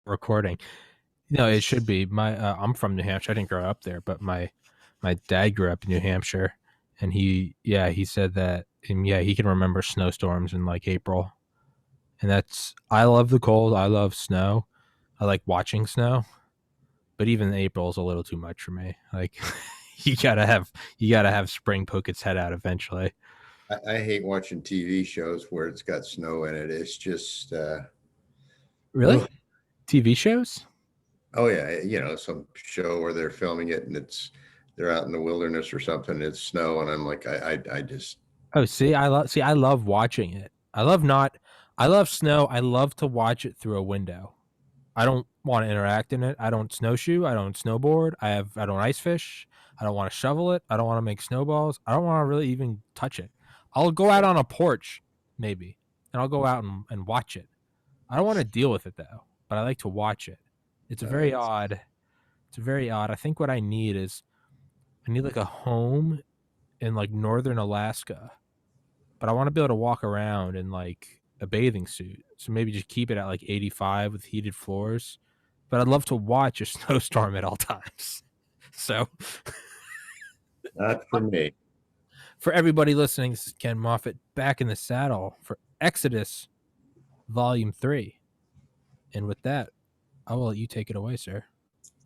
recording. No, it should be. I'm from New Hampshire. I didn't grow up there, but my dad grew up in New Hampshire, and he said that, and yeah, he can remember snowstorms in like April, and I love the cold. I love snow. I like watching snow, but even April is a little too much for me. Like you gotta have spring poke its head out eventually. I hate watching TV shows where it's got snow in it. It's just, Really, ugh. TV shows? Oh yeah, some show where they're filming it and they're out in the wilderness or something. And it's snow, and I'm like, I just Oh, I love watching it. I love snow. I love to watch it through a window. I don't want to interact in it. I don't snowshoe. I don't snowboard. I don't ice fish. I don't want to shovel it. I don't want to make snowballs. I don't want to really even touch it. I'll go out on a porch, maybe, and I'll go out and watch it. I don't want to deal with it though, but I like to watch it. It's very it's odd. It's very odd. I think what I need like a home in like northern Alaska, but I want to be able to walk around in like a bathing suit. So maybe just keep it at like 85 with heated floors. But I'd love to watch a snowstorm at all times. So not for me. for everybody listening, this is Ken Moffat back in the saddle for Exodus Volume 3. And with that, I will let you take it away, sir.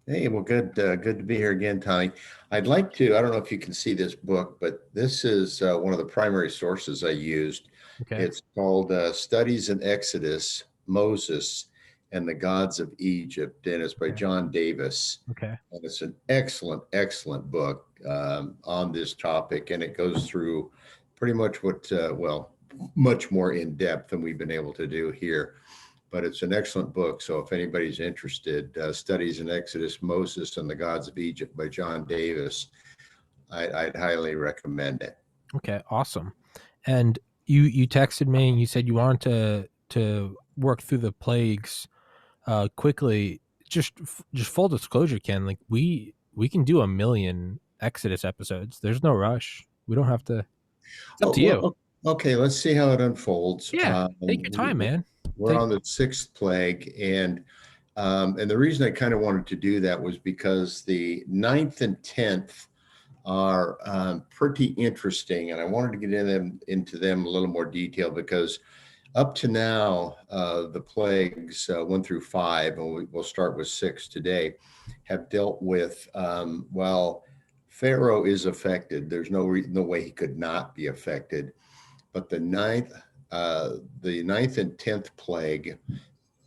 Hey, well, good to be here again, Tommy. I'd like to. I don't know if you can see this book, but this is one of the primary sources I used. Okay. It's called "Studies in Exodus: Moses and the Gods of Egypt," and it's by Okay. John Davis. Okay. And it's an excellent, excellent book on this topic, and it goes through pretty much much more in depth than we've been able to do here. But it's an excellent book. So if anybody's interested, Studies in Exodus, Moses and the Gods of Egypt by John Davis, I'd highly recommend it. Okay. Awesome. And you texted me and you said you wanted to work through the plagues quickly. Just full disclosure, Ken, like we can do a million Exodus episodes. There's no rush. We don't have to. It's up Oh, to you. well, okay, let's see how it unfolds. Yeah, take your time, man. We're on the sixth plague, and the reason I kind of wanted to do that was because the ninth and 10th are pretty interesting, and I wanted to get into them a little more detail because up to now, the plagues 1 through 5, and we'll start with 6 today, have dealt with, Pharaoh is affected. There's no way he could not be affected. But the ninth and 10th plague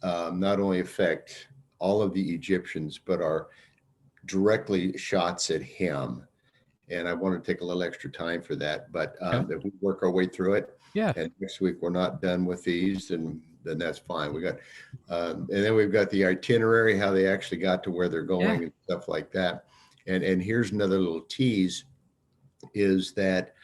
not only affect all of the Egyptians, but are directly shots at him. And I want to take a little extra time for that. But if we work our way through it, Yeah. and next week we're not done with these, then that's fine. We got, and then we've got the itinerary, how they actually got to where they're going and stuff like that. And here's another little tease, is that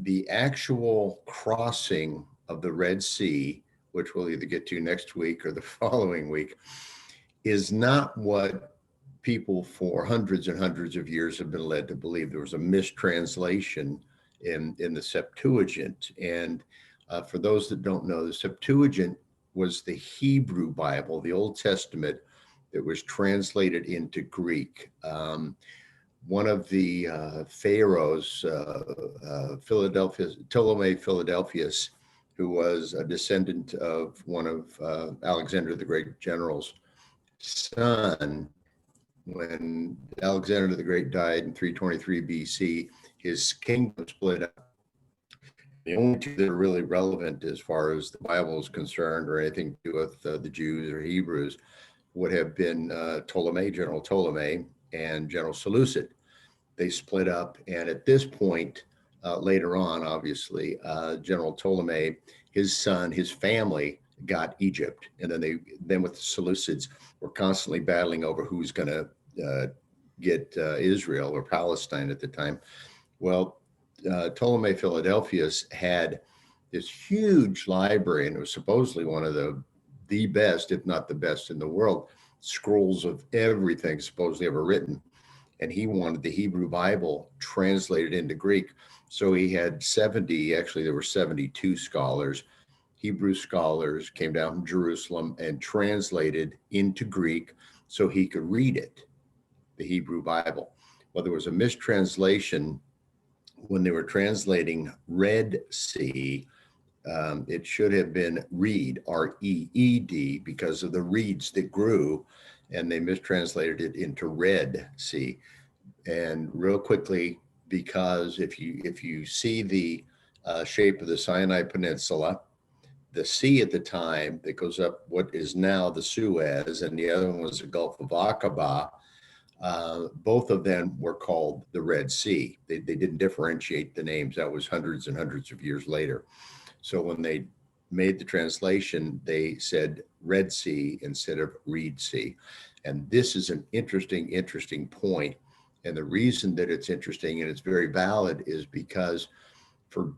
the actual crossing of the Red Sea, which we'll either get to next week or the following week, is not what people for hundreds and hundreds of years have been led to believe. There was a mistranslation in the Septuagint. And for those that don't know, the Septuagint was the Hebrew Bible, the Old Testament, that was translated into Greek. One of the pharaohs, Ptolemy Philadelphus, who was a descendant of one of Alexander the Great general's son, when Alexander the Great died in 323 BC, his kingdom split up. The only two that are really relevant as far as the Bible is concerned, or anything to do with the Jews or Hebrews, would have been General Ptolemy, and General Seleucid. They split up, and at this point, later on, obviously, General Ptolemy, his son, his family got Egypt, and then with the Seleucids, were constantly battling over who's going to get Israel or Palestine at the time. Well, Ptolemy Philadelphus had this huge library, and it was supposedly one of the best, if not the best in the world, scrolls of everything supposedly ever written. And he wanted the Hebrew Bible translated into Greek. So he had 70, actually there were 72 scholars Hebrew scholars came down from Jerusalem and translated into Greek so he could read it, the Hebrew Bible. Well, there was a mistranslation when they were translating Red Sea. It should have been reed, R-E-E-D, because of the reeds that grew, and they mistranslated it into Red Sea. And real quickly, because if you see the shape of the Sinai Peninsula, the sea at the time that goes up what is now the Suez, and the other one was the Gulf of Aqaba. Both of them were called the Red Sea. They didn't differentiate the names. That was hundreds and hundreds of years later. So when they made the translation, they said Red Sea instead of Reed Sea. And this is an interesting point. And the reason that it's interesting and it's very valid is because for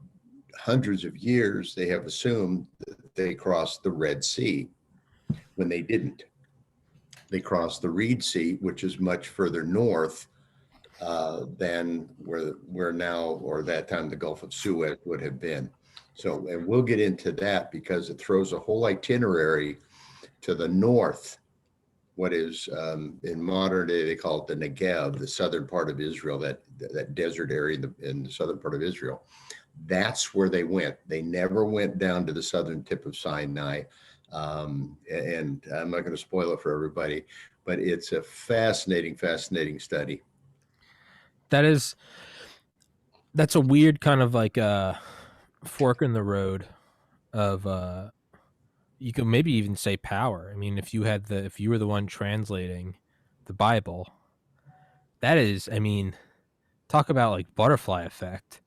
hundreds of years, they have assumed that they crossed the Red Sea when they didn't. They crossed the Reed Sea, which is much further north than where now, or that time, the Gulf of Suez would have been. So, and we'll get into that because it throws a whole itinerary to the north, what is in modern day, they call it the Negev, the southern part of Israel, that desert area in the southern part of Israel. That's where they went. They never went down to the southern tip of Sinai. And I'm not going to spoil it for everybody, but it's a fascinating study. That's a weird kind of like a fork in the road of you could maybe even say power. I mean, if you were the one translating the Bible, that is, I mean, talk about like butterfly effect.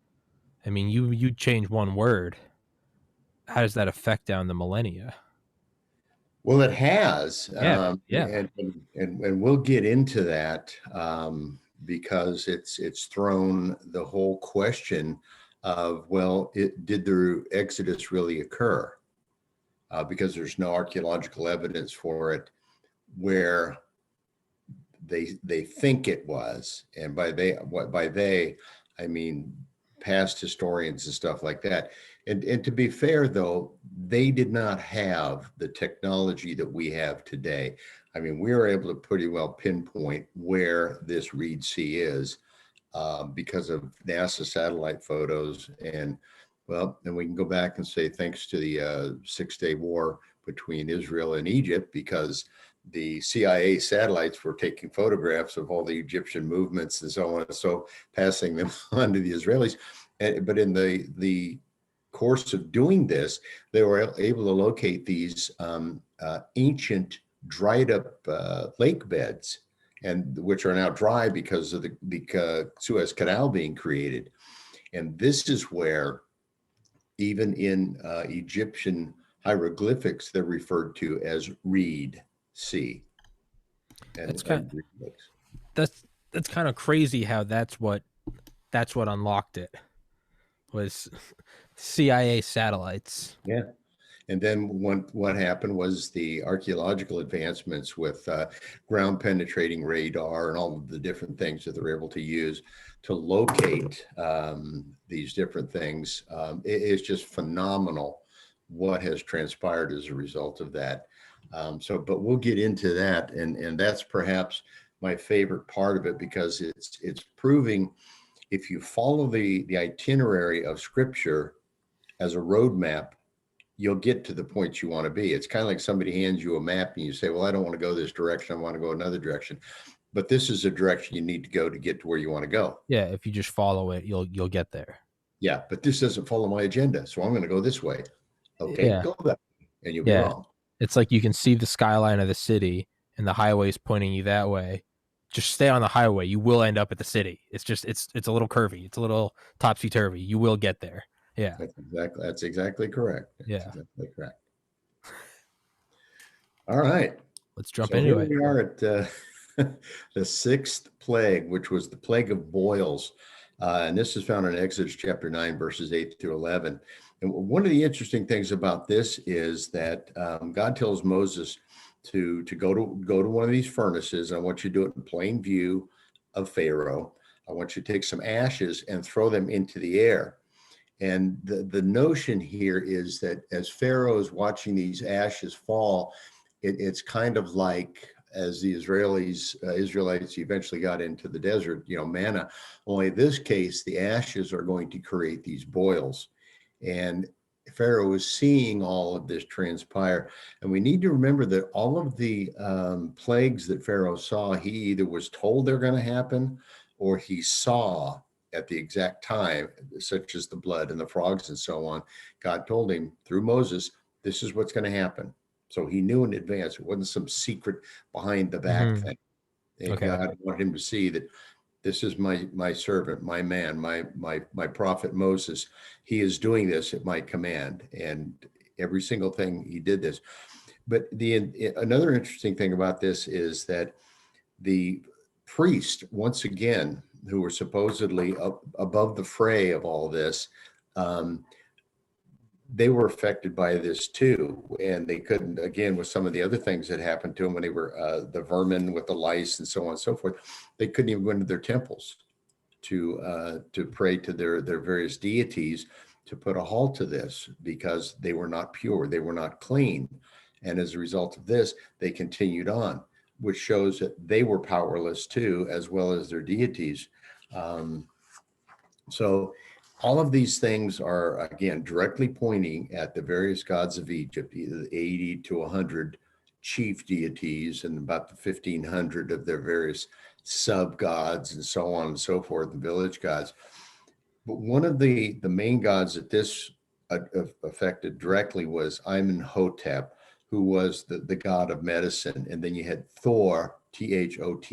I mean, you change one word. How does that affect down the millennia? Well, it has, Yeah. and we'll get into that because it's thrown the whole question of, well, did the Exodus really occur? Because there's no archaeological evidence for it where they think it was, and by they I mean past historians and stuff like that. And to be fair, though, they did not have the technology that we have today. I mean, we were able to pretty well pinpoint where this Reed Sea is because of NASA satellite photos. And well, then we can go back and say thanks to the 6-day war between Israel and Egypt, because the CIA satellites were taking photographs of all the Egyptian movements and so on, and so passing them on to the Israelis. But in the course of doing this, they were able to locate these ancient dried up lake beds, and which are now dry because of the Suez Canal being created. And this is where, even in Egyptian hieroglyphics, they're referred to as Reed Sea. And That's kind of crazy how that's what unlocked it was CIA satellites. Yeah. And then what happened was the archaeological advancements with ground penetrating radar and all of the different things that they're able to use to locate these different things. It is just phenomenal what has transpired as a result of that. But we'll get into that, and that's perhaps my favorite part of it, because it's proving, if you follow the itinerary of Scripture as a roadmap, you'll get to the point you want to be. It's kind of like somebody hands you a map and you say, well, I don't want to go this direction, I want to go another direction. But this is a direction you need to go to get to where you want to go. Yeah, if you just follow it, you'll get there. Yeah, but this doesn't follow my agenda, so I'm going to go this way. Okay, Yeah. go that way, and you'll be wrong. It's like you can see the skyline of the city and the highway's pointing you that way. Just stay on the highway. You will end up at the city. It's just it's a little curvy. It's a little topsy turvy. You will get there. Yeah. That's exactly correct. Yeah. Exactly correct. All right. Let's jump into it. We are at the sixth plague, which was the plague of boils. And this is found in Exodus chapter 9, verses 8 through 11. And one of the interesting things about this is that God tells Moses to go to one of these furnaces. I want you to do it in plain view of Pharaoh. I want you to take some ashes and throw them into the air. And the notion here is that as Pharaoh is watching these ashes fall, it's kind of like as the Israelites eventually got into the desert, manna. Only in this case, the ashes are going to create these boils. And Pharaoh is seeing all of this transpire. And we need to remember that all of the plagues that Pharaoh saw, he either was told they're going to happen or he saw at the exact time, such as the blood and the frogs and so on. God told him through Moses, this is what's going to happen. So he knew in advance. It wasn't some secret behind the back thing. And Okay. God wanted him to see that this is my servant, my man, my prophet Moses. He is doing this at my command, and every single thing he did this. But another interesting thing about this is that the priest, once again, who were supposedly above the fray of all this, they were affected by this too, and they couldn't, again, with some of the other things that happened to them when they were the vermin with the lice and so on and so forth, they couldn't even go into their temples to pray to their various deities to put a halt to this, because they were not pure, they were not clean. And as a result of this, they continued on, which shows that they were powerless too, as well as their deities. So all of these things are, again, directly pointing at the various gods of Egypt, either the 80 to 100 chief deities and about the 1,500 of their various sub gods and so on and so forth, the village gods. But one of the main gods that this affected directly was Amenhotep, who was the god of medicine. And then you had Thor, Thoth.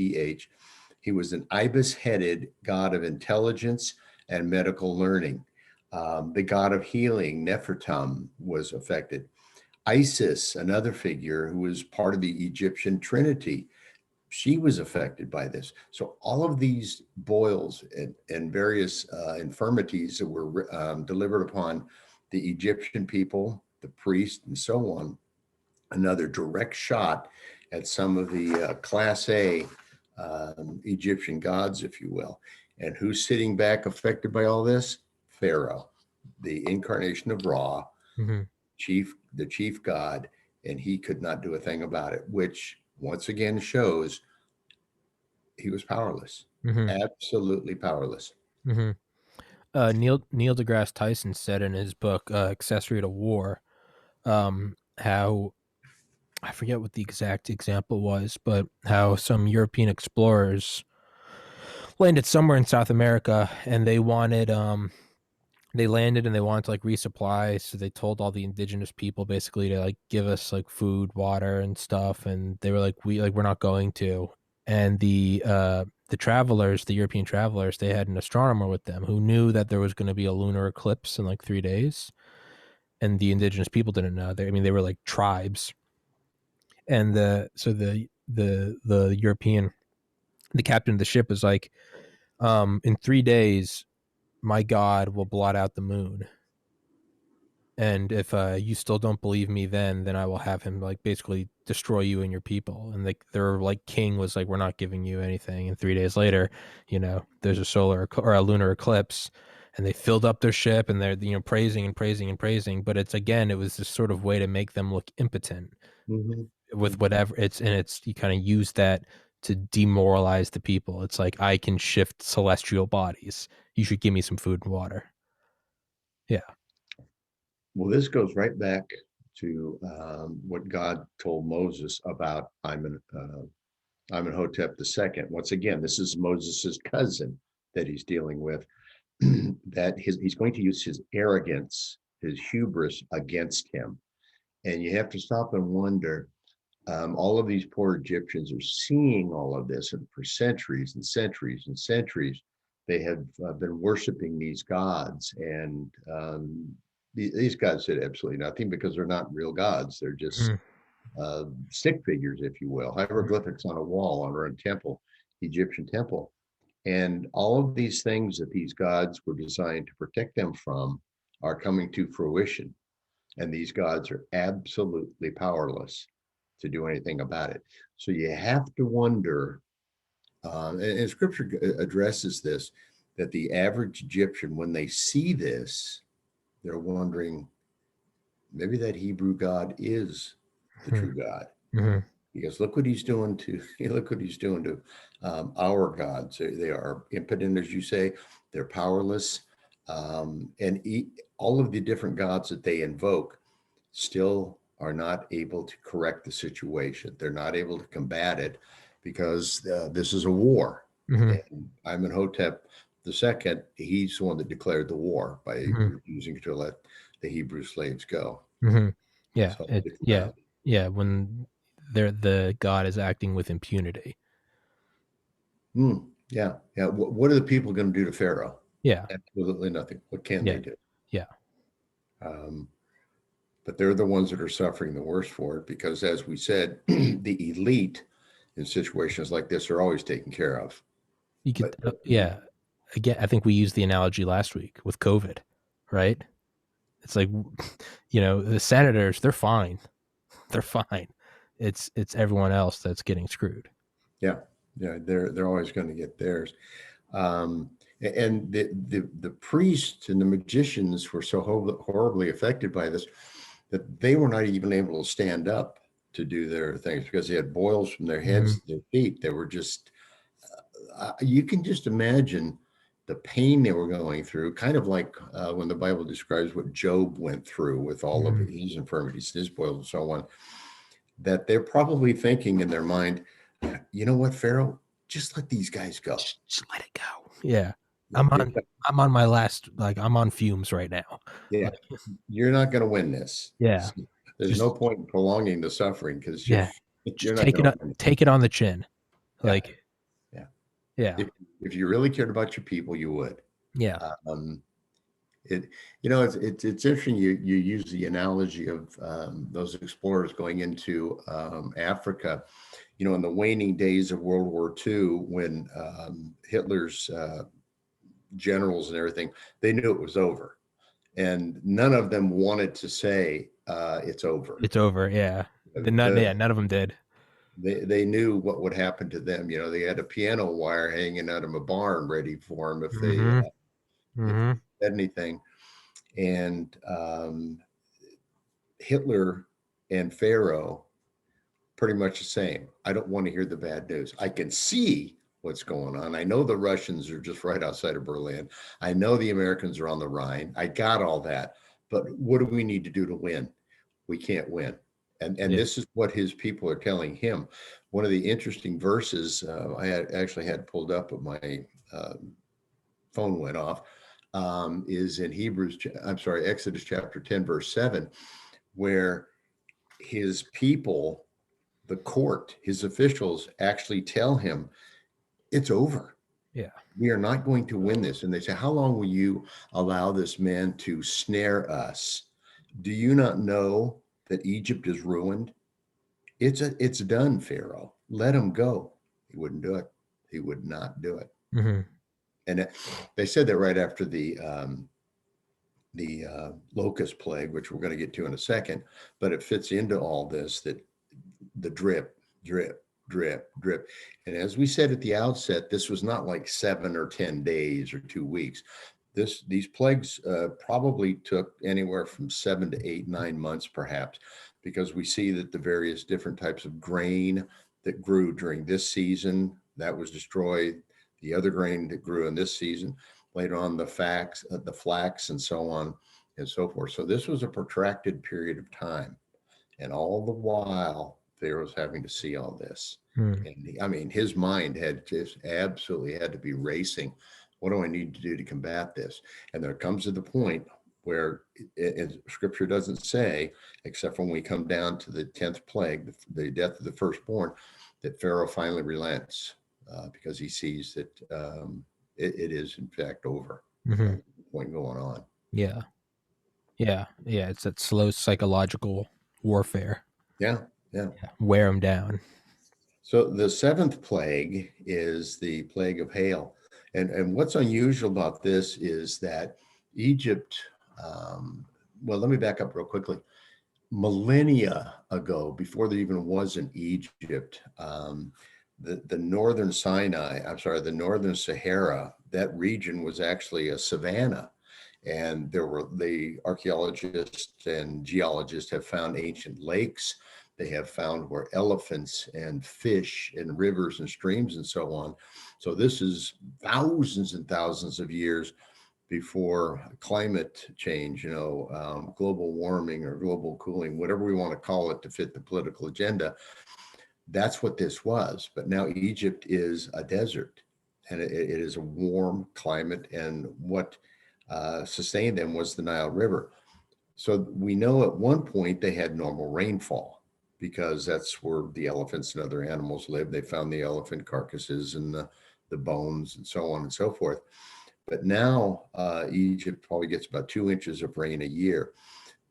He was an ibis-headed god of intelligence and medical learning. The god of healing, Nefertum, was affected. Isis, another figure who was part of the Egyptian Trinity, she was affected by this. So all of these boils and various infirmities that were delivered upon the Egyptian people, the priests, and so on, another direct shot at some of the Class A Egyptian gods, if you will. And who's sitting back affected by all this? Pharaoh, the incarnation of Ra, Mm-hmm. the chief god, and he could not do a thing about it, which once again shows he was powerless, Mm-hmm. absolutely powerless. Mm-hmm. Neil deGrasse Tyson said in his book Accessory to War, how, I forget what the exact example was, but how some European explorers landed somewhere in South America, and they landed and they wanted to like resupply, so they told all the indigenous people basically to like give us like food, water, and stuff, and they were like, we're not going to. And the travelers, the European travelers, they had an astronomer with them who knew that there was going to be a lunar eclipse in like 3 days, and the indigenous people didn't know. They were like tribes, and the European, the captain of the ship was like, in 3 days, my God will blot out the moon. And if you still don't believe me, then I will have him like basically destroy you and your people. And like their like king was like, we're not giving you anything. And 3 days later, there's a solar or a lunar eclipse, and they filled up their ship, and they're praising and praising and praising. But it was this sort of way to make them look impotent Mm-hmm. with whatever you kind of use that to demoralize the people. It's like, I can shift celestial bodies. You should give me some food and water. Yeah. Well, this goes right back to what God told Moses about Amenhotep II. Once again, this is Moses's cousin that he's dealing with. That he's going to use his arrogance, his hubris against him. And you have to stop and wonder, all of these poor Egyptians are seeing all of this, and for centuries and centuries and centuries, they have been worshiping these gods. And these gods did absolutely nothing, because they're not real gods. They're just Mm-hmm. stick figures, if you will, hieroglyphics on a wall under a temple, Egyptian temple. And all of these things that these gods were designed to protect them from are coming to fruition. And these gods are absolutely powerless to do anything about it. So you have to wonder, and scripture addresses this, that the average Egyptian, when they see this, they're wondering, maybe that Hebrew God is the Mhm. true God. Mhm. Because look what he's doing to look what he's doing to our gods. They are impotent, as you say. They're powerless, and all of the different gods that they invoke still are not able to correct the situation. They're not able to combat it because this is a war. Mhm. And Amenhotep II, he's the one that declared the war by Mhm. refusing to let the Hebrew slaves go. Mhm. Yeah. So It. it's Yeah. Yeah. When the god is acting with impunity. Yeah, yeah. What are the people going to do to Pharaoh? Yeah. Absolutely nothing. What can Yeah. they do? Yeah. Um, but they're the ones that are suffering the worst for it because, as we said, the elite in situations like this are always taken care of. You could. But Yeah. Again, I think we used the analogy last week with COVID, right? It's like, the senators, they're fine. They're fine. It's everyone else that's getting screwed. yeah, yeah, they're always going to get theirs. Um, and the priests and the magicians were so horribly affected by this that they were not even able to stand up to do their things because they had boils from their Mhm. heads to their feet. They were just you can just imagine the pain they were going through, kind of like when the Bible describes what Job went through with all of Mhm. his infirmities, his boils, and so on, that they're probably thinking in their mind, you know what, Pharaoh, just let these guys go. Just let it go. Yeah. Yeah, I'm on I'm on my last, like, I'm on fumes right now. yeah, Like, you're not going to win this. yeah. There's no Just point in prolonging the suffering because yeah. you're Just not going to win. take it on the chin. Yeah, Like, yeah. yeah. If you really cared about your people, you would. Yeah. Um, It, it's interesting. You use the analogy of those explorers going into Africa. In the waning days of World War II, when Hitler's generals and everything, they knew it was over, and none of them wanted to say it's over. It's over. Yeah. None of them did. They knew what would happen to them. They had a piano wire hanging out of a barn ready for them Mhm. if they Mhm. said anything. And Hitler and Pharaoh pretty much the same. I don't want to hear the bad news. I can see what's going on. I know the Russians are just right outside of Berlin. I know the Americans are on the Rhine. I got all that. But what do we need to do to win? We can't win. And Yeah. this is what his people are telling him. One of the interesting verses I had pulled up, but my phone went off. Is in Exodus chapter 10, verse 7, where his people, the court, his officials actually tell him, it's over. Yeah. We are not going to win this. And they say, how long will you allow this man to snare us? Do you not know that Egypt is ruined? It's done, Pharaoh. Let him go. He wouldn't do it. He would not do it. Mhm. And they said that right after the locust plague, which we're going to get to in a second, but it fits into all this, that the drip, drip, drip, drip. And as we said at the outset, this was not like 7 or 10 days or 2 weeks. These plagues probably took anywhere from 7 to 8, 9 months, perhaps, because we see that the various different types of grain that grew during this season that was destroyed. The other grain that grew in this season, later on the flax, and so on and so forth. So this was a protracted period of time. And all the while, Pharaoh's having to see all this. Mhm. And his mind had just absolutely had to be racing. What do I need to do to combat this? And there comes to the point where scripture doesn't say, except when we come down to the 10th plague, the death of the firstborn, that Pharaoh finally relents because he sees that it is, in fact, over. Mhm. Point going on. Yeah. Yeah. Yeah. It's that slow psychological warfare. Yeah, yeah. Yeah. Wear them down. So the seventh plague is the plague of hail. And what's unusual about this is that Egypt, well, let me back up real quickly. Millennia ago, before there even was an Egypt, the northern Sinai, the northern Sahara, that region was actually a savanna. And the archaeologists and geologists have found ancient lakes. They have found where elephants and fish and rivers and streams and so on. So this is thousands and thousands of years before climate change, global warming or global cooling, whatever we want to call it to fit the political agenda. That's what this was. But now Egypt is a desert, and it is a warm climate. And what sustained them was the Nile River. So we know at one point they had normal rainfall because that's where the elephants and other animals live. They found the elephant carcasses and the bones and so on and so forth. But now Egypt probably gets about 2 inches of rain a year.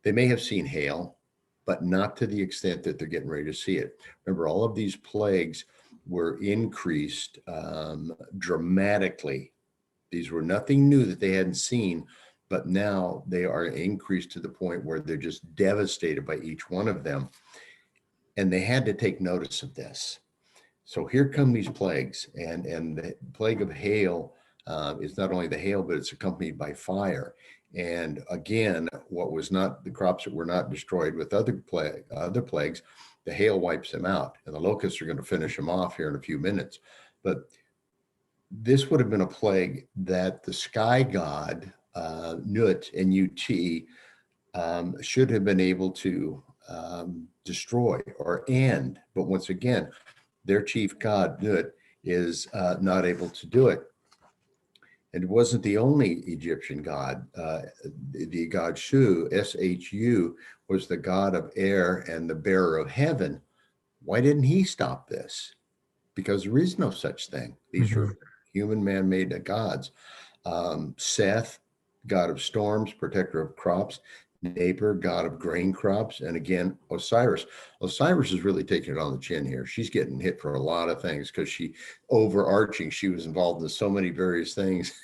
They may have seen hail, but not to the extent that they're getting ready to see it. Remember, all of these plagues were increased dramatically. These were nothing new that they hadn't seen, but now they are increased to the point where they're just devastated by each one of them. And they had to take notice of this. So here come these plagues, and the plague of hail is not only the hail, but it's accompanied by fire. And again, what was not the crops that were not destroyed with other plagues, the hail wipes them out, and the locusts are going to finish them off here in a few minutes. But this would have been a plague that the sky god Nut, N-U-T, should have been able to destroy or end. But once again, their chief god Nut is not able to do it. And it wasn't the only Egyptian god. The god Shu, S-H-U, was the god of air and the bearer of heaven. Why didn't he stop this? Because there is no such thing. These are human man-made gods. Seth, god of storms, protector of crops. Neighbor, god of grain crops. And again, Osiris. Osiris is really taking it on the chin here. She's getting hit for a lot of things because she was involved in so many various things.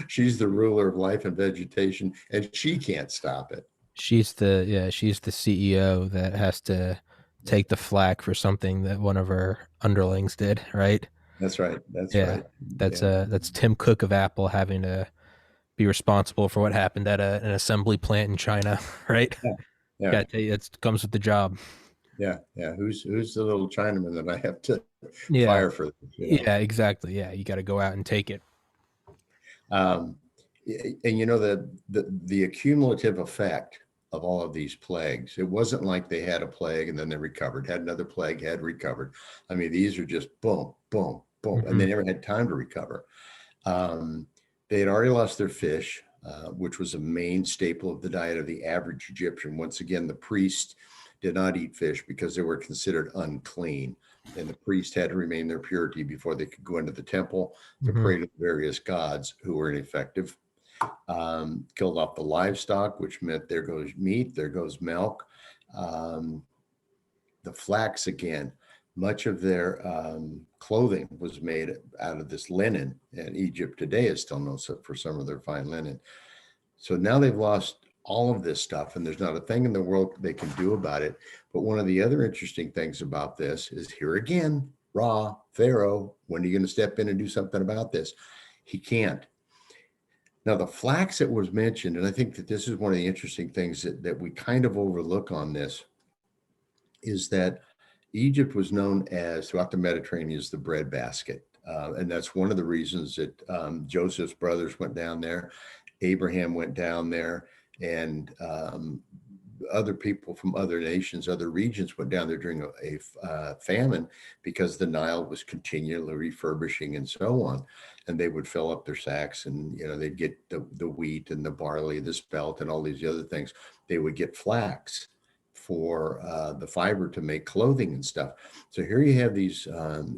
She's the ruler of life and vegetation, and she can't stop it. She's the CEO that has to take the flack for something that one of her underlings did, right? That's right. That's Yeah. right. That's Tim Cook of Apple having to be responsible for what happened at an assembly plant in China, right? Yeah. Gotta tell you, it comes with the job. Yeah. Who's the little Chinaman that I have to Yeah. fire for this? Yeah, exactly. Yeah, you got to go out and take it. And the accumulative effect of all of these plagues, it wasn't like they had a plague and then they recovered, had another plague, had recovered. I mean, these are just boom, boom, boom, and they never had time to recover. They had already lost their fish, which was a main staple of the diet of the average Egyptian. Once again, the priest did not eat fish because they were considered unclean, and the priest had to remain their purity before they could go into the temple to pray to the various gods who were ineffective. Killed off the livestock, which meant there goes meat, there goes milk. The flax, again, much of their clothing was made out of this linen, and Egypt today is still known for some of their fine linen. So now they've lost all of this stuff, and there's not a thing in the world they can do about it. But one of the other interesting things about this is, here again, Pharaoh, when are you going to step in and do something about this? He can't. Now, the flax that was mentioned, and I think that this is one of the interesting things that we kind of overlook on this, is that Egypt was known as, throughout the Mediterranean, as the breadbasket. And that's one of the reasons that Joseph's brothers went down there, Abraham went down there, and other people from other nations, other regions went down there during a famine, because the Nile was continually refurbishing and so on. And they would fill up their sacks, and they'd get the wheat and the barley, the spelt, and all these other things. They would get flax for the fiber to make clothing and stuff. So here you have these,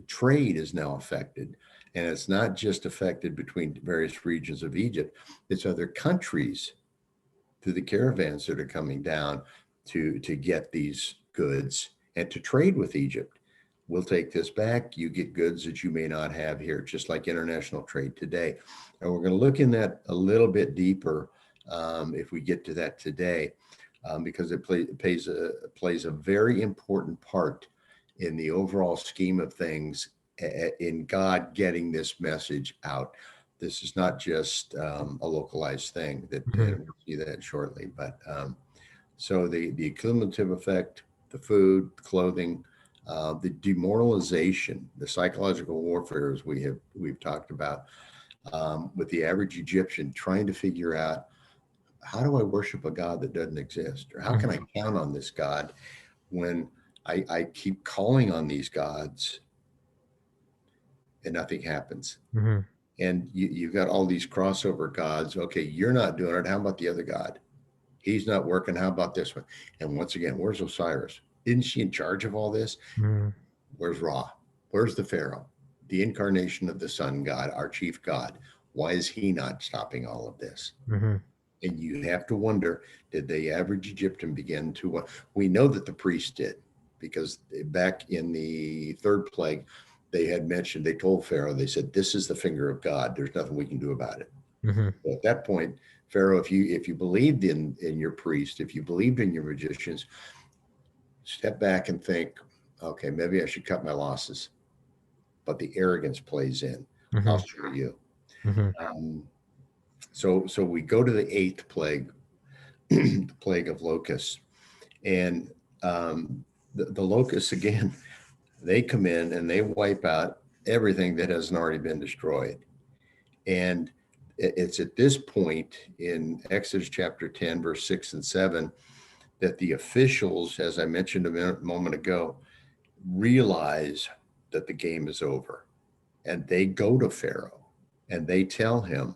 trade is now affected. And it's not just affected between various regions of Egypt, it's other countries through the caravans that are coming down to get these goods and to trade with Egypt. We'll take this back. You get goods that you may not have here, just like international trade today. And we're going to look in that a little bit deeper if we get to that today, because it plays a very important part in the overall scheme of things in God getting this message out. This is not just a localized thing. That Mhm. we'll see that shortly. But so the cumulative effect, the food, the clothing, the demoralization, the psychological warfare, as we've talked about, with the average Egyptian trying to figure out, how do I worship a God that doesn't exist, or how can I Mhm. count on this God when I keep calling on these gods and nothing happens? Mhm. And you've got all these crossover gods. Okay, you're not doing it. How about the other God? He's not working. How about this one? And once again, where's Osiris? Isn't she in charge of all this? Mhm. Where's Ra? Where's the Pharaoh? The incarnation of the sun god, our chief god. Why is he not stopping all of this? Mhm. And you have to wonder, did the average Egyptian begin to? We know that the priest did, because back in the third plague, they had mentioned, they told Pharaoh, they said, this is the finger of God. There's nothing we can do about it. Mhm. So at that point, Pharaoh, if you believed in your priest, if you believed in your magicians, step back and think, okay, maybe I should cut my losses. But the arrogance plays in. I'll Mhm. show you. Mhm. Um, so we go to the eighth plague, the plague of locusts, and the locusts again. They come in and they wipe out everything that hasn't already been destroyed. And it's at this point in Exodus chapter 10, verse 6 and 7, that the officials, as I mentioned a moment ago, realize that the game is over. And they go to Pharaoh and they tell him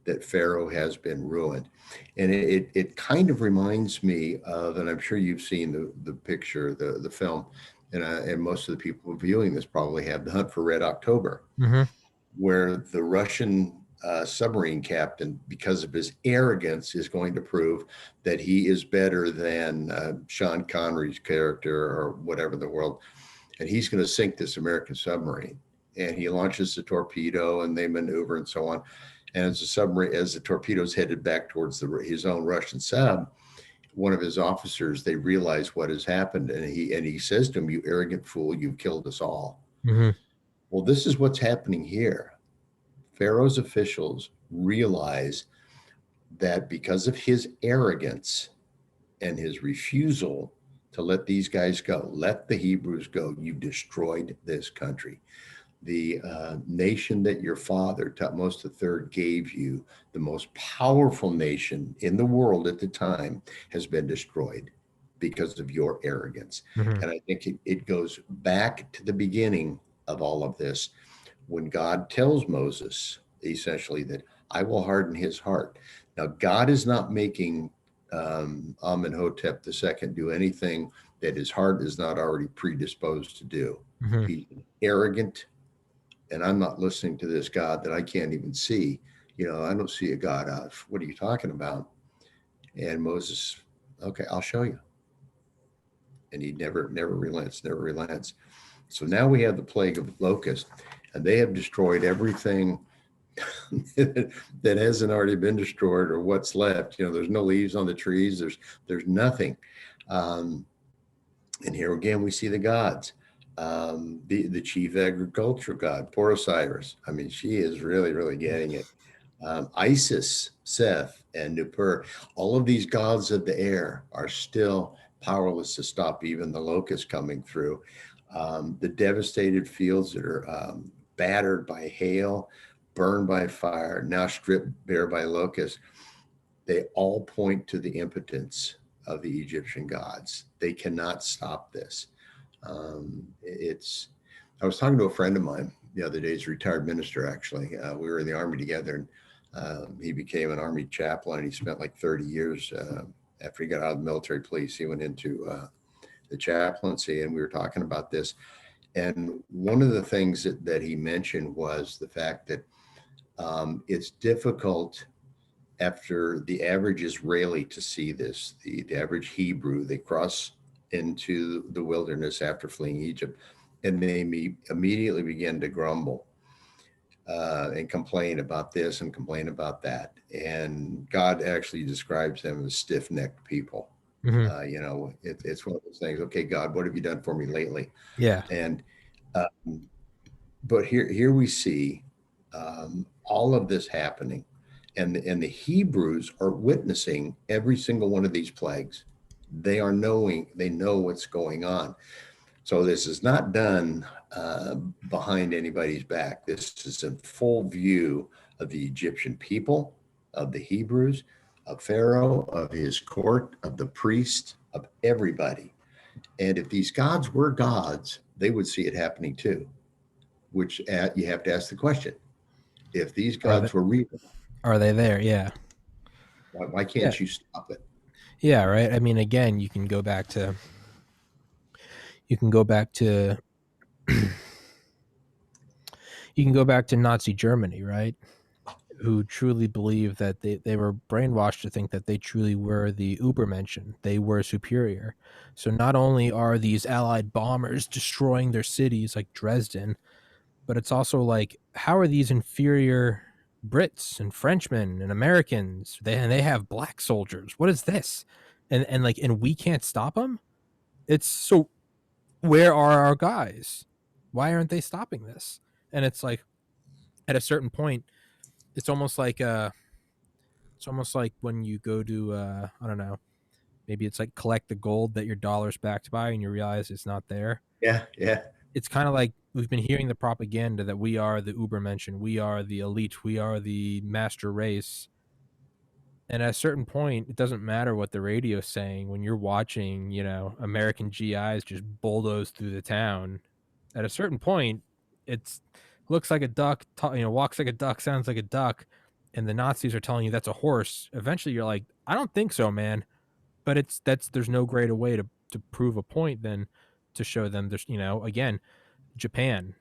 that Pharaoh has been ruined. And it kind of reminds me of, and I'm sure you've seen the picture, the film, and most of the people viewing this probably have, The Hunt for Red October, Mhm. where the Russian submarine captain, because of his arrogance, is going to prove that he is better than Sean Connery's character or whatever in the world. And he's going to sink this American submarine. And he launches the torpedo and they maneuver and so on. And as the torpedo's headed back towards his own Russian sub, one of his officers, they realize what has happened. And he says to him, "You arrogant fool, you've killed us all." Mhm. Well, this is what's happening here. Pharaoh's officials realize that because of his arrogance and his refusal to let these guys go, let the Hebrews go, you've destroyed this country. The nation that your father, Tutmosis III, gave you, the most powerful nation in the world at the time, has been destroyed because of your arrogance. Mhm. And I think it goes back to the beginning of all of this, when God tells Moses essentially that I will harden his heart. Now, God is not making Amenhotep II do anything that his heart is not already predisposed to do. Mhm. He's arrogant, and I'm not listening to this God that I can't even see. I don't see a God. What are you talking about? And Moses, okay, I'll show you. And he never relents, never relents. So now we have the plague of locusts, and they have destroyed everything that hasn't already been destroyed or what's left. There's no leaves on the trees. There's nothing. Um, and here again, we see the gods. The chief agricultural god, poor Osiris. I mean, she is really, really getting it. Isis, Seth, and Nippur, all of these gods of the air are still powerless to stop even the locusts coming through. The devastated fields that are battered by hail, burned by fire, now stripped bare by locusts, they all point to the impotence of the Egyptian gods. They cannot stop this. It's. I was talking to a friend of mine the other day. He's a retired minister, actually. We were in the Army together, and he became an Army chaplain. And he spent like 30 years after he got out of the military police. He went into the chaplaincy, and we were talking about this. And one of the things that he mentioned was the fact that it's difficult after the average Israeli to see this, the average Hebrew. They cross into the wilderness after fleeing Egypt, and they immediately begin to grumble and complain about this and complain about that. And God actually describes them as stiff-necked people. Mhm. It's one of those things. Okay, God, what have you done for me lately? Yeah. And um, but here we see um, all of this happening, and the Hebrews are witnessing every single one of these plagues. They know what's going on. So this is not done behind anybody's back. This is in full view of the Egyptian people, of the Hebrews, of Pharaoh, of his court, of the priest, of everybody. And if these gods were gods, they would see it happening too, which you have to ask the question. If these gods were real, Are they there? Yeah. why can't you stop it? Yeah, right. I mean, again, you can go back to you can go back to Nazi Germany, right? Who truly believed that they were brainwashed to think that they truly were the Übermenschen. They were superior. So not only are these Allied bombers destroying their cities like Dresden, but it's also like, how are these inferior Brits and Frenchmen and Americans? They have black soldiers. What is this? And we can't stop them? It's so, where are our guys? Why aren't they stopping this? And it's like, at a certain point, it's almost like when you go to I don't know, maybe it's like collect the gold that your dollar's backed by and you realize it's not there. Yeah, yeah. It's kind of like we've been hearing the propaganda that we are the Übermenschen, we are the elite, we are the master race. And at a certain point, it doesn't matter what the radio's saying when you're watching, American GIs just bulldoze through the town. At a certain point, it's looks like a duck, walks like a duck, sounds like a duck, and the Nazis are telling you that's a horse. Eventually, you're like, I don't think so, man. But there's no greater way to prove a point than to show them there's, again, Japan,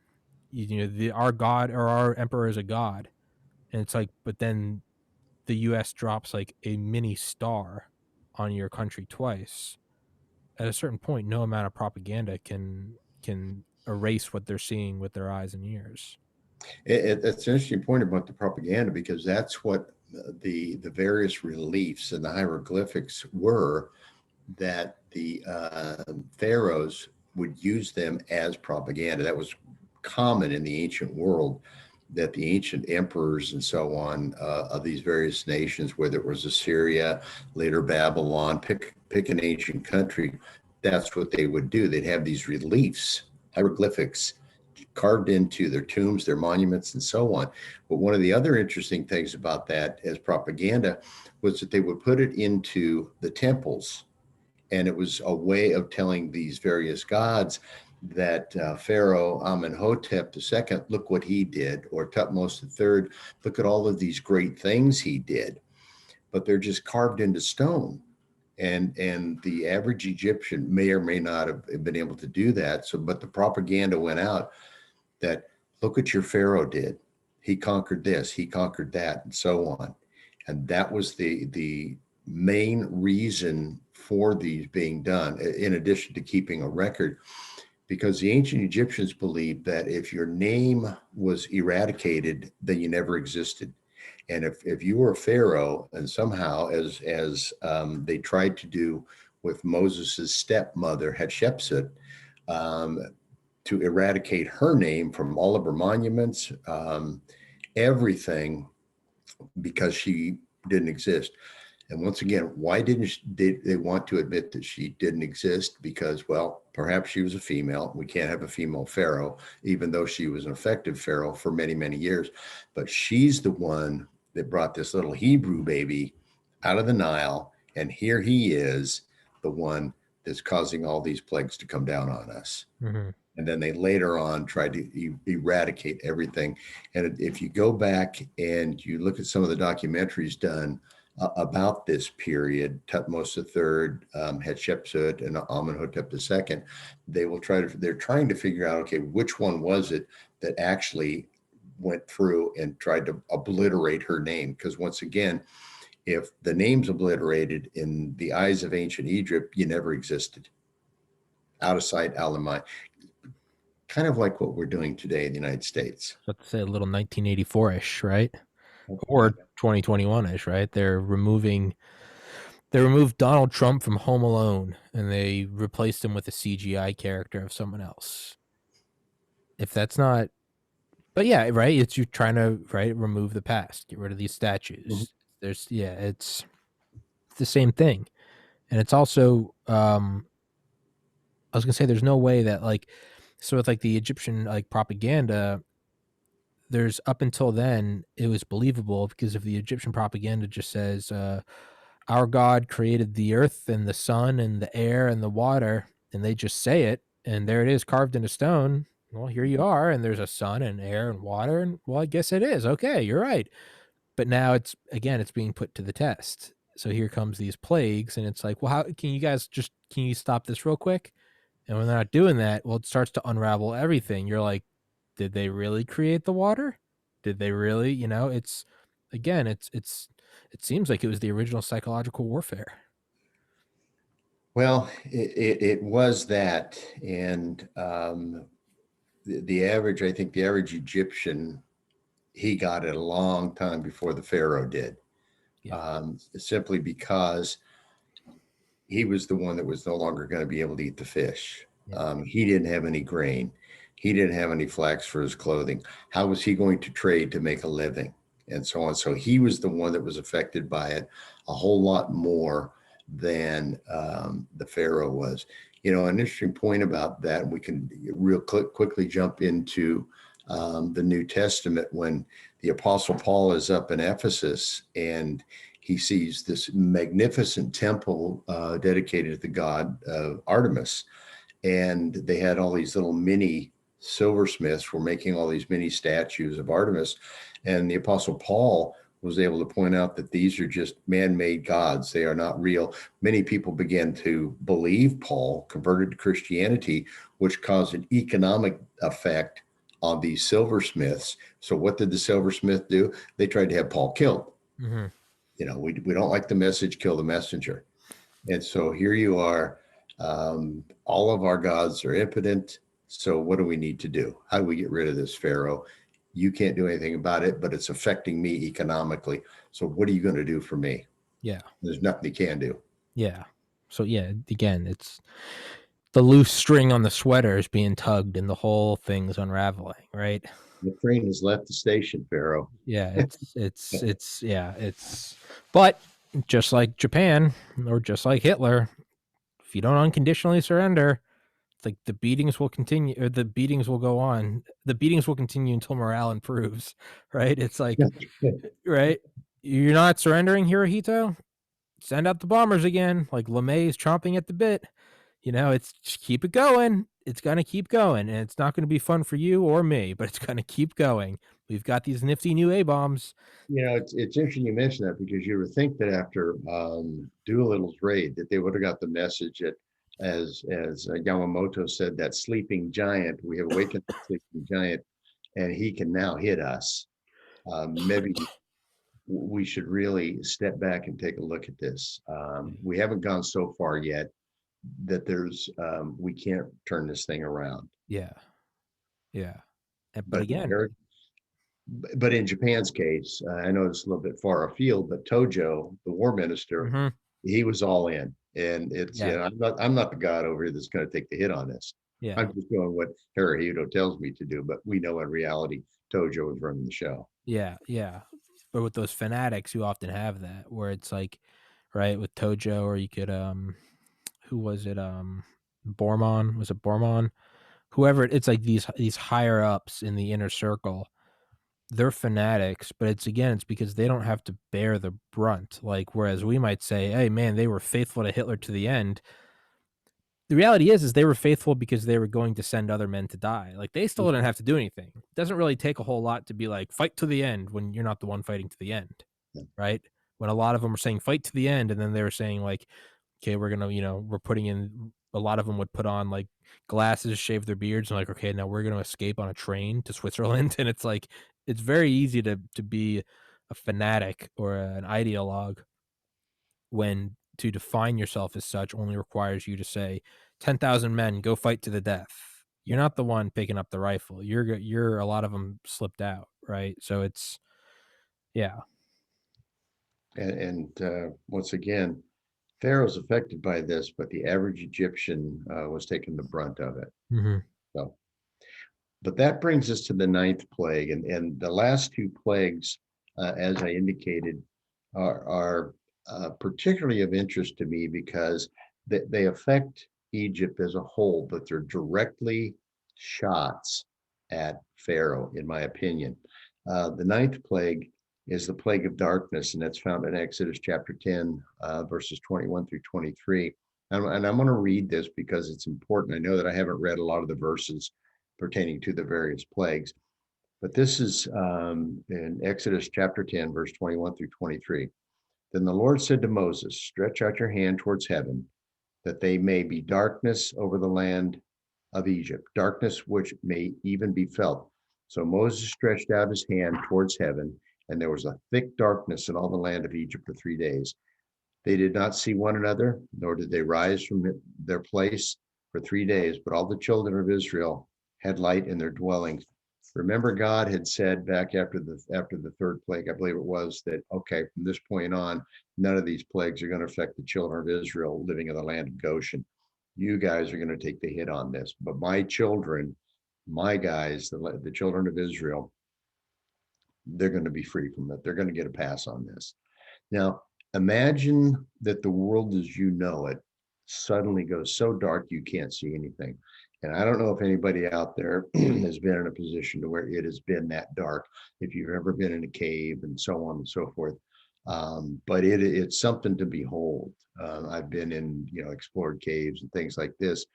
our god or our emperor is a god, and it's like, but then the U.S. drops like a mini star on your country twice. At a certain point, no amount of propaganda can erase what they're seeing with their eyes and ears. It's an interesting point about the propaganda, because that's what the various reliefs and the hieroglyphics were, that the pharaohs would use them as propaganda. That was common in the ancient world, that the ancient emperors and so on of these various nations, whether it was Assyria, later Babylon, pick an ancient country, that's what they would do. They'd have these reliefs, hieroglyphics, carved into their tombs, their monuments, and so on. But one of the other interesting things about that as propaganda was that they would put it into the temples. And it was a way of telling these various gods that Pharaoh Amenhotep II, look what he did, or Tutmosis III, look at all of these great things he did. But they're just carved into stone. And the average Egyptian may or may not have been able to do that. So, but the propaganda went out that, look what your Pharaoh did. He conquered this, he conquered that, and so on. And that was the main reason for these being done, in addition to keeping a record, because the ancient Egyptians believed that if your name was eradicated, then you never existed. And if you were a pharaoh, and somehow, as they tried to do with Moses's stepmother Hatshepsut, to eradicate her name from all of her monuments, everything, because she didn't exist. And once again, why didn't they want to admit that she didn't exist? Because, well, perhaps she was a female. We can't have a female pharaoh, even though she was an effective pharaoh for many, many years. But she's the one that brought this little Hebrew baby out of the Nile. And here he is, the one that's causing all these plagues to come down on us. Mm-hmm. And then they later on tried to eradicate everything. And if you go back and you look at some of the documentaries done about this period, Tutmosis III, Hatshepsut, and Amenhotep II, they're trying to figure out, okay, which one was it that actually went through and tried to obliterate her name? Because once again, if the name's obliterated in the eyes of ancient Egypt, you never existed. Out of sight, out of mind. Kind of like what we're doing today in the United States. Let's say a little 1984-ish, right? Or 2021-ish, right? They removed Donald Trump from Home Alone and they replaced him with a CGI character of someone else. If that's not, But yeah, right. It's you trying to remove the past, get rid of these Mhm. statues. There's it's the same thing, and it's also I was gonna say there's no way that so with like the Egyptian like propaganda, there's up until then it was believable because if the Egyptian propaganda just says our God created the earth and the sun and the air and the water, and they just say it, and there it is carved into stone. Well, here you are, and there's a sun and air and water, and well, I guess it is. Okay, you're right. But now it's being put to the test. So here comes these plagues, and it's like, well, how can you guys can you stop this real quick? And when they're not doing that, well, it starts to unravel everything. You're like, did they really create the water? Did they really? It's again, it seems like it was the original psychological warfare. Well, it was that, and the average, I think, the average Egyptian, he got it a long time before the Pharaoh did, Yeah, simply because he was the one that was no longer going to be able to eat the fish. yeah, He didn't have any grain. He didn't have any flax for his clothing. How was he going to trade to make a living? And so on. So he was the one that was affected by it a whole lot more than the Pharaoh was. An interesting point about that, and we can quickly jump into the New Testament when the Apostle Paul is up in Ephesus and he sees this magnificent temple dedicated to the god Artemis. And they had all these little mini silversmiths were making all these mini statues of Artemis. And the Apostle Paul was able to point out that these are just man-made gods. They are not real. Many people began to believe Paul, converted to Christianity, which caused an economic effect on these silversmiths. So what did the silversmith do? They tried to have Paul killed. hmm We don't like the message, kill the messenger. And so here you are. All of our gods are impotent. So what do we need to do? How do we get rid of this Pharaoh? You can't do anything about it, but it's affecting me economically. So what are you going to do for me? yeah, There's nothing you can do. yeah. So yeah, again, it's the loose string on the sweater is being tugged, and the whole thing's unraveling. Right? The train has left the station, Pharaoh. Yeah, it's but just like Japan or just like Hitler, if you don't unconditionally surrender, it's like the beatings will continue or the beatings will go on. The beatings will continue until morale improves, right? It's like, right? You're not surrendering, Hirohito? Send out the bombers again. Like LeMay is chomping at the bit. It's just keep it going. It's going to keep going. And it's not going to be fun for you or me, but it's going to keep going. We've got these nifty new A bombs. It's interesting you mention that because you would think that after Doolittle's raid that they would have got the message that, as Yamamoto said, that sleeping giant, we have awakened the sleeping giant, and he can now hit us. Maybe we should really step back and take a look at this. We haven't gone so far yet that we can't turn this thing around. Yeah. Yeah. But But again, Eric, but in Japan's case, I know it's a little bit far afield, but Tojo, the war minister, mhm, he was all in. And it's, yeah. I'm not the god over here that's going to take the hit on this. Yeah. I'm just doing what Hirohito tells me to do. But we know in reality, Tojo is running the show. Yeah. Yeah. But with those fanatics, you often have that where it's like, right, with Tojo, or you could, who was it? Bormon? Was it Bormon? Whoever it's like these higher ups in the inner circle, they're fanatics, but it's because they don't have to bear the brunt. Like, whereas we might say, hey man, they were faithful to Hitler to the end. The reality is they were faithful because they were going to send other men to die. Like, they still didn't have to do anything. It doesn't really take a whole lot to be like, fight to the end when you're not the one fighting to the end, right? When a lot of them were saying fight to the end, and then they were saying like, okay, we're gonna, we're putting in. A lot of them would put on like glasses, shave their beards, and like, okay, now we're gonna escape on a train to Switzerland, and it's like it's very easy to be a fanatic or an ideologue when to define yourself as such only requires you to say 10,000 men go fight to the death. You're not the one picking up the rifle. You're a lot of them slipped out, right? So it's yeah. And once again, Pharaoh's affected by this, but the average Egyptian was taking the brunt of it. Mhm. So But that brings us to the ninth plague. And the last two plagues, as I indicated, are particularly of interest to me because they affect Egypt as a whole, but they're directly shots at Pharaoh, in my opinion. The ninth plague is the plague of darkness, and that's found in Exodus chapter 10, verses 21 through 23. And I'm going to read this because it's important. I know that I haven't read a lot of the verses pertaining to the various plagues, but this is in Exodus chapter 10, verse 21 through 23. Then the Lord said to Moses, stretch out your hand towards heaven, that they may be darkness over the land of Egypt, darkness which may even be felt. So Moses stretched out his hand towards heaven, and there was a thick darkness in all the land of Egypt for 3 days. They did not see one another, nor did they rise from their place for 3 days, but all the children of Israel had light in their dwellings. Remember, God had said back after the third plague, I believe it was, that okay, from this point on, none of these plagues are going to affect the children of Israel living in the land of Goshen. You guys are going to take the hit on this, but my children, my guys, the children of Israel, they're going to be free from it. They're going to get a pass on this. Now, imagine that the world as you know it suddenly goes so dark you can't see anything. And I don't know if anybody out there has been in a position to where it has been that dark, if you've ever been in a cave and so on and so forth. But it's something to behold. I've been in, explored caves and things like this.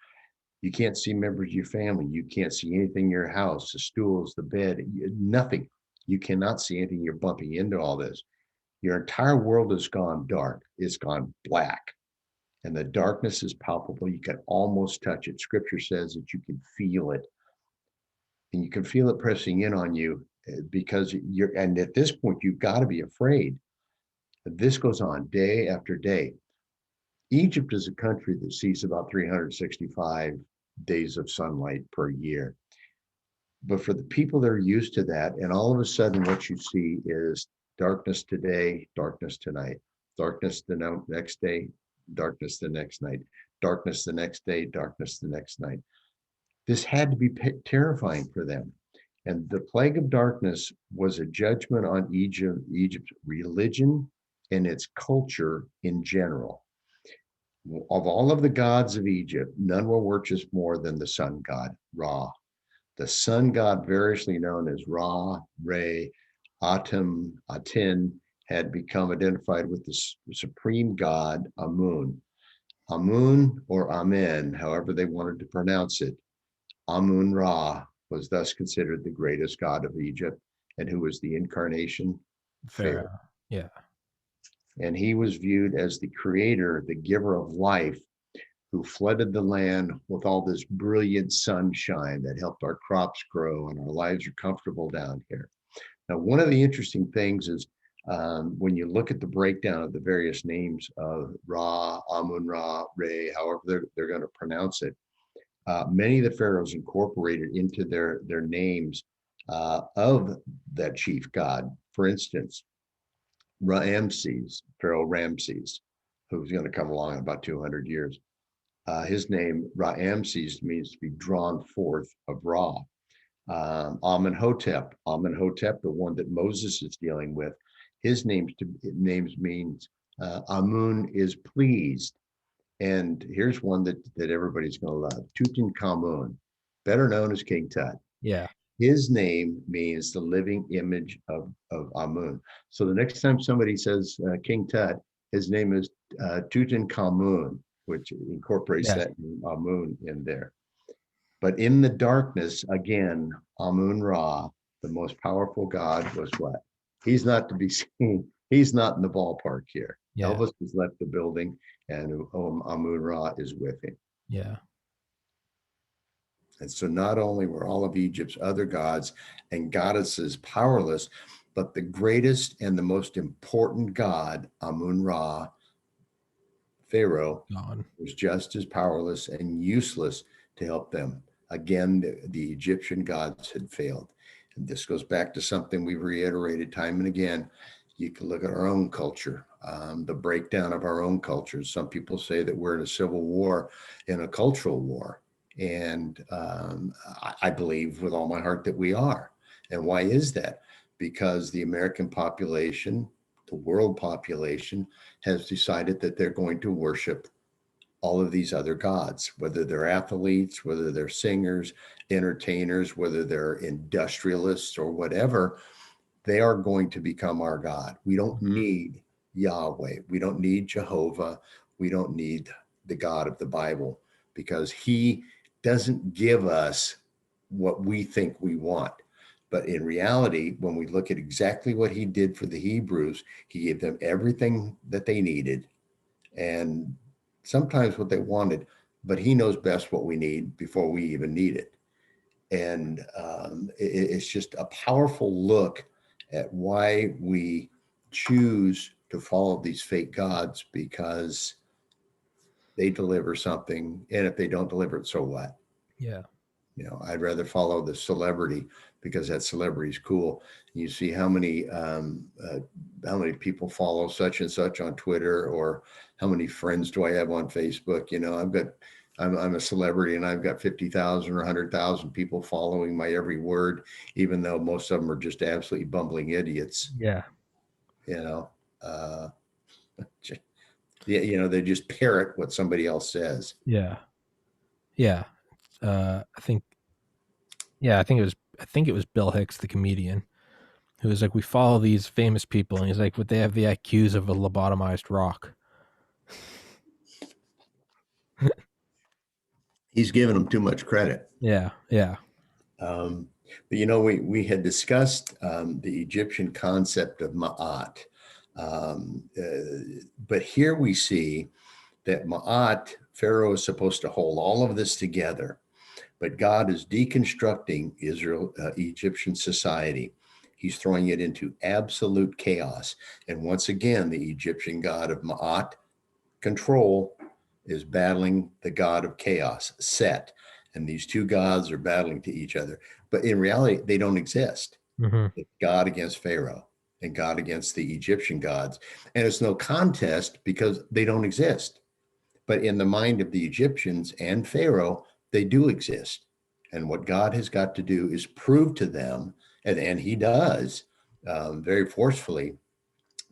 You can't see members of your family. You can't see anything in your house, the stools, the bed, nothing. You cannot see anything. You're bumping into all this. Your entire world has gone dark. It's gone black. And the darkness is palpable. You can almost touch it. Scripture says that you can feel it. And you can feel it pressing in on you because and at this point, you've got to be afraid. This goes on day after day. Egypt is a country that sees about 365 days of sunlight per year. But for the people that are used to that, and all of a sudden what you see is darkness today, darkness tonight, darkness the next day, darkness the next night, darkness the next day, darkness the next night. This had to be terrifying for them. And the plague of darkness was a judgment on Egypt's religion and its culture in general. Of all of the gods of Egypt, none were worshipped more than the sun god, Ra. The sun god, variously known as Ra, Re, Atum, Atin, had become identified with the supreme god, Amun. Amun or Amen, however they wanted to pronounce it, Amun Ra was thus considered the greatest god of Egypt, and who was the incarnation? Pharaoh. Pharaoh. Yeah. And he was viewed as the creator, the giver of life, who flooded the land with all this brilliant sunshine that helped our crops grow and our lives are comfortable down here. Now, one of the interesting things is when you look at the breakdown of the various names of Ra, Amun Ra, Re, however they're going to pronounce it, many of the pharaohs incorporated into their names of that chief god. For instance, Pharaoh Ramses, who's going to come along in about 200 years. His name, RRMC, means to be drawn forth of Ra. Amenhotep, the one that Moses is dealing with, his names means Amun is pleased. And here's one that everybody's going to love, Tutankhamun, better known as King Tut. Yeah. His name means the living image of Amun. So the next time somebody says King Tut, his name is Tutankhamun, which incorporates Yes. that Amun in there. But in the darkness, again, Amun Ra, the most powerful god, was what? He's not to be seen. He's not in the ballpark here. Yeah. Elvis has left the building, and Amun Ra is with him. Yeah. And so not only were all of Egypt's other gods and goddesses powerless, but the greatest and the most important god, Amun Ra, Pharaoh, Gone. was just as powerless and useless to help them. Again, the Egyptian gods had failed. And this goes back to something we've reiterated time and again. You can look at our own culture, the breakdown of our own cultures. Some people say that we're in a civil war, in a cultural war. And I believe with all my heart that we are. And why is that? Because the American population, the world population, has decided that they're going to worship all of these other gods, whether they're athletes, whether they're singers, entertainers, whether they're industrialists or whatever, they are going to become our God. We don't need Yahweh. We don't need Jehovah. We don't need the God of the Bible because he doesn't give us what we think we want. But in reality, when we look at exactly what he did for the Hebrews, he gave them everything that they needed and sometimes what they wanted, but he knows best what we need before we even need it. And it's just a powerful look at why we choose to follow these fake gods because they deliver something. And if they don't deliver it, so what? Yeah. I'd rather follow the celebrity because that celebrity is cool. You see how many people follow such and such on Twitter, or how many friends do I have on Facebook? I'm a celebrity and I've got 50,000 or 100,000 people following my every word, even though most of them are just absolutely bumbling idiots. Yeah. Uh, they just parrot what somebody else says. Yeah. Yeah. I think it was Bill Hicks, the comedian, who was like, we follow these famous people, and he's like, but they have the IQs of a lobotomized rock. He's giving them too much credit. Yeah. Yeah. But we had discussed the Egyptian concept of Ma'at. But here we see that Ma'at, Pharaoh is supposed to hold all of this together, but God is deconstructing Egyptian society. He's throwing it into absolute chaos. And once again, the Egyptian god of Ma'at, control, is battling the god of chaos, Set. And these two gods are battling to each other. But in reality, they don't exist. Mm-hmm. It's God against Pharaoh and God against the Egyptian gods. And it's no contest because they don't exist. But in the mind of the Egyptians and Pharaoh, they do exist. And what God has got to do is prove to them, and he does very forcefully,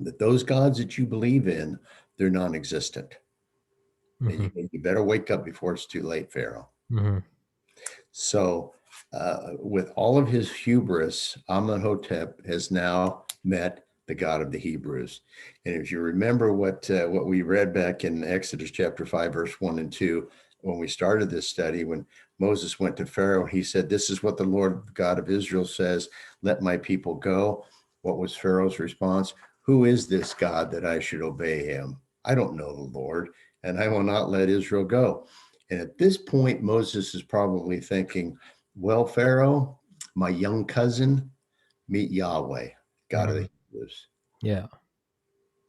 that those gods that you believe in, they're non-existent. Mm-hmm. And you better wake up before it's too late, Pharaoh. Mm-hmm. So with all of his hubris, Amenhotep has now met the God of the Hebrews. And if you remember what we read back in Exodus chapter 5, verse 1 and 2, when we started this study, when Moses went to Pharaoh, he said, "This is what the Lord God of Israel says, let my people go." What was Pharaoh's response? "Who is this God that I should obey him? I don't know the Lord, and I will not let Israel go." And at this point, Moses is probably thinking, well, Pharaoh, my young cousin, meet Yahweh, God of the Hebrews. Yeah.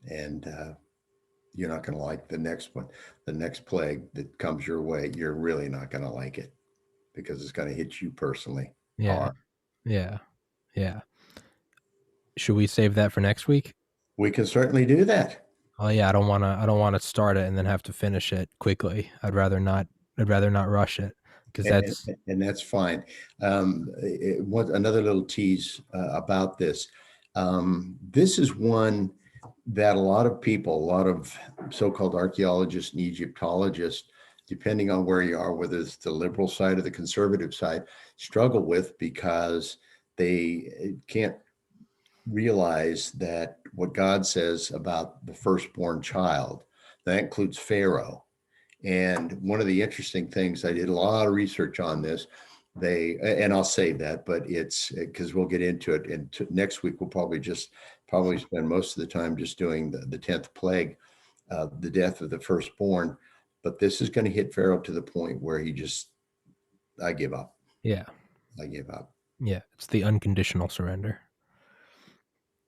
And you're not going to like the next one, the next plague that comes your way. You're really not going to like it because it's going to hit you personally. Yeah. Hard. Yeah. Yeah. Should we save that for next week? We can certainly do that. Oh yeah, I don't want to start it and then have to finish it quickly. I'd rather not rush it because And that's fine. Another little tease about this. This is one that a lot of people, a lot of so-called archaeologists and Egyptologists, depending on where you are, whether it's the liberal side or the conservative side, struggle with because they can't realize that what God says about the firstborn child, that includes Pharaoh. And one of the interesting things, I did a lot of research on this. And I'll save that, but it's because we'll get into it. And next week, we'll probably spend most of the time just doing the 10th plague, the death of the firstborn. But this is going to hit Pharaoh to the point where I give up. Yeah. I give up. Yeah. It's the unconditional surrender.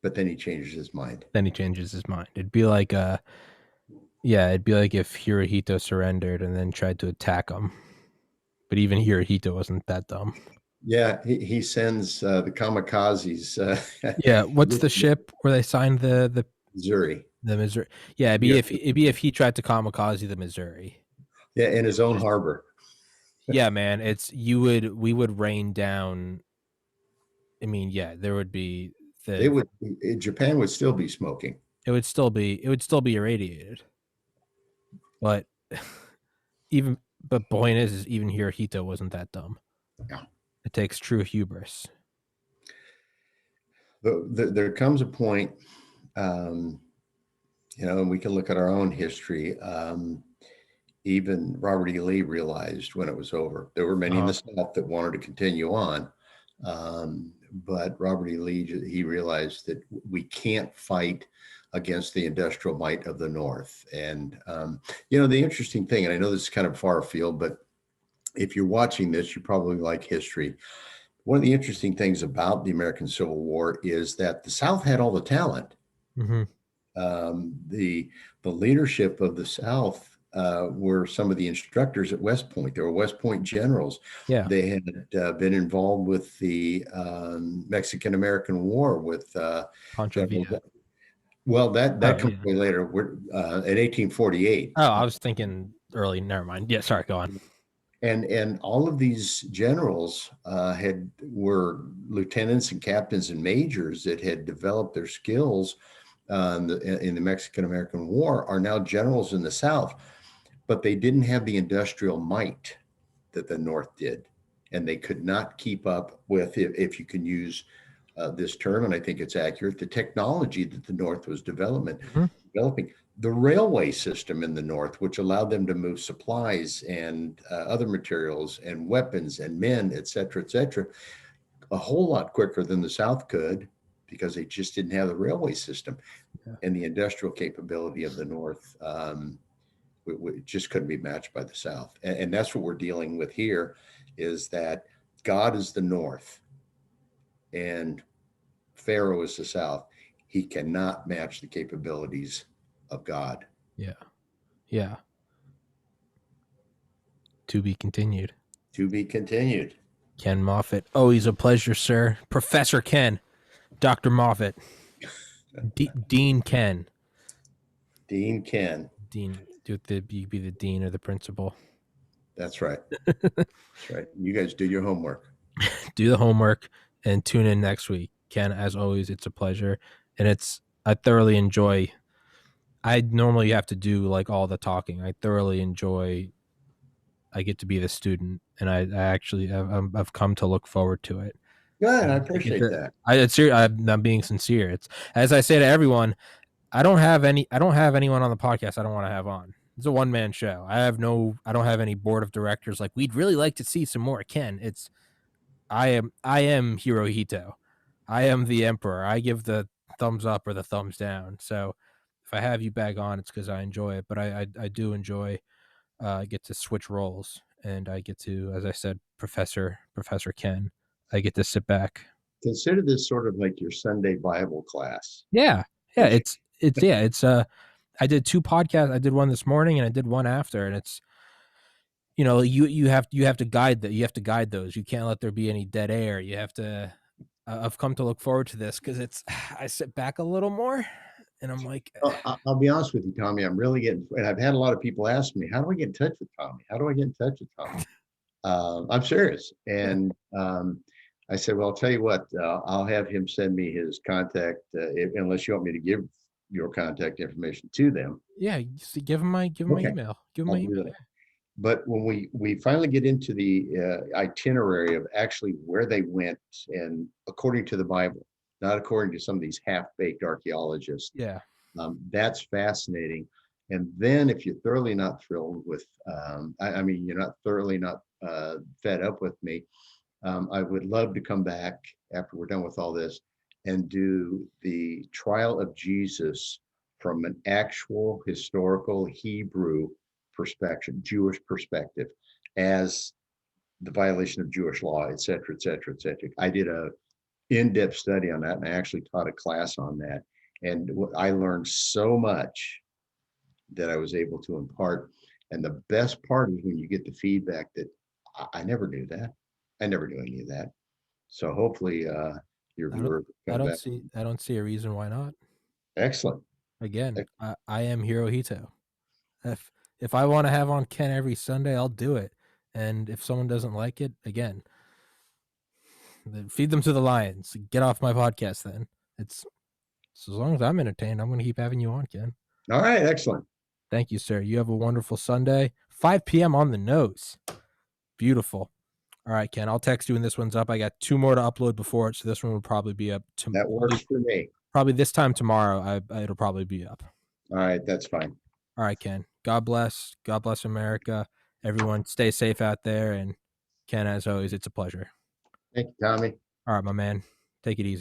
But then he changes his mind. Then he changes his mind. It'd be like if Hirohito surrendered and then tried to attack him. But even Hirohito wasn't that dumb. Yeah, he sends the kamikazes. Yeah, what's the ship where they signed the Missouri? The Missouri. Yeah, it'd be if he tried to kamikaze the Missouri. Yeah, in his own harbor. Yeah, man, we would rain down. I mean, yeah, there would be They the would, Japan would still be smoking. it would still be irradiated. But point is even Hirohito wasn't that dumb. Yeah. It takes true hubris. There comes a point, um, and we can look at our own history. Even Robert E. Lee realized when it was over. There were many in the South that wanted to continue on. But Robert E. Lee, he realized that we can't fight against the industrial might of the North. And, the interesting thing, and I know this is kind of far afield, but if you're watching this, you probably like history. One of the interesting things about the American Civil War is that the South had all the talent. Mm-hmm. The leadership of the South were some of the instructors at West Point. They were West Point generals. Yeah. They had been involved with the Mexican-American War with Pancho General. Villa. Well, that comes way later. We're in 1848. Oh, I was thinking early. Never mind. Yeah, sorry. Go on. And all of these generals were lieutenants and captains and majors that had developed their skills in the Mexican-American War, are now generals in the South, but they didn't have the industrial might that the North did, and they could not keep up with, if you can use this term, and I think it's accurate, the technology that the North was developing. The railway system in the North, which allowed them to move supplies and other materials and weapons and men, et cetera, a whole lot quicker than the South could, because they just didn't have the railway system. And the industrial capability of the North just couldn't be matched by the South. And that's what we're dealing with here, is that God is the North and Pharaoh is the South. He cannot match the capabilities of God. Yeah. To be continued. To be continued. Ken Moffat. Always a pleasure, sir. Professor Ken. Dr. Moffat. Dean Ken. Dean Ken. Dean. You be the dean or the principal. That's right. That's right. You guys do your homework. Do the homework and tune in next week. Ken, as always, it's a pleasure. And I thoroughly enjoy. I normally have to do like all the talking. I thoroughly enjoy. I get to be the student, and I've come to look forward to it. Good, I appreciate that. I'm being sincere. It's, as I say to everyone, I don't have anyone on the podcast I don't want to have on. It's a one-man show. I don't have any board of directors like, we'd really like to see some more Ken. I am Hirohito. I am the emperor. I give the thumbs up or the thumbs down. So if I have you back on, it's because I enjoy it. But I do enjoy get to switch roles, and I get to, as I said, Professor Ken. I get to sit back. Consider this sort of like your Sunday Bible class. Yeah. It's I did 2 podcasts. I did one this morning and I did one after, and it's, you have to guide that. You have to guide those. You can't let there be any dead air. You have to. I've come to look forward to this because I sit back a little more, and I'm like, I'll be honest with you, Tommy. I'm really getting, and I've had a lot of people ask me, how do I get in touch with Tommy? How do I get in touch with Tommy? I'm serious. And I said, well, I'll tell you what, I'll have him send me his contact, unless you want me to give your contact information to them. Yeah, give him my email. Give him my email. But when we finally get into the itinerary of actually where they went, and according to the Bible, not according to some of these half-baked archaeologists, that's fascinating. And then if you're thoroughly not thrilled with, you're not thoroughly not fed up with me, I would love to come back after we're done with all this and do the trial of Jesus from an actual historical Hebrew perspective, Jewish perspective, as the violation of Jewish law, et cetera, et cetera, et cetera. I did a in-depth study on that, and I actually taught a class on that. And I learned so much that I was able to impart. And the best part is when you get the feedback that I never knew that. I never knew any of that. So hopefully your viewer. I don't see a reason why not. Excellent. Again, I am Hirohito. If I want to have on Ken every Sunday, I'll do it. And if someone doesn't like it, again, then feed them to the lions. Get off my podcast then. It's so as long as I'm entertained, I'm going to keep having you on, Ken. All right, excellent. Thank you, sir. You have a wonderful Sunday. 5 p.m. on the nose. Beautiful. All right, Ken, I'll text you when this one's up. I got 2 more to upload before it, so this one will probably be up That works for me. probably this time tomorrow. It'll probably be up. All right, that's fine. All right, Ken. God bless. God bless America. Everyone stay safe out there. And Ken, as always, it's a pleasure. Thank you, Tommy. All right, my man. Take it easy.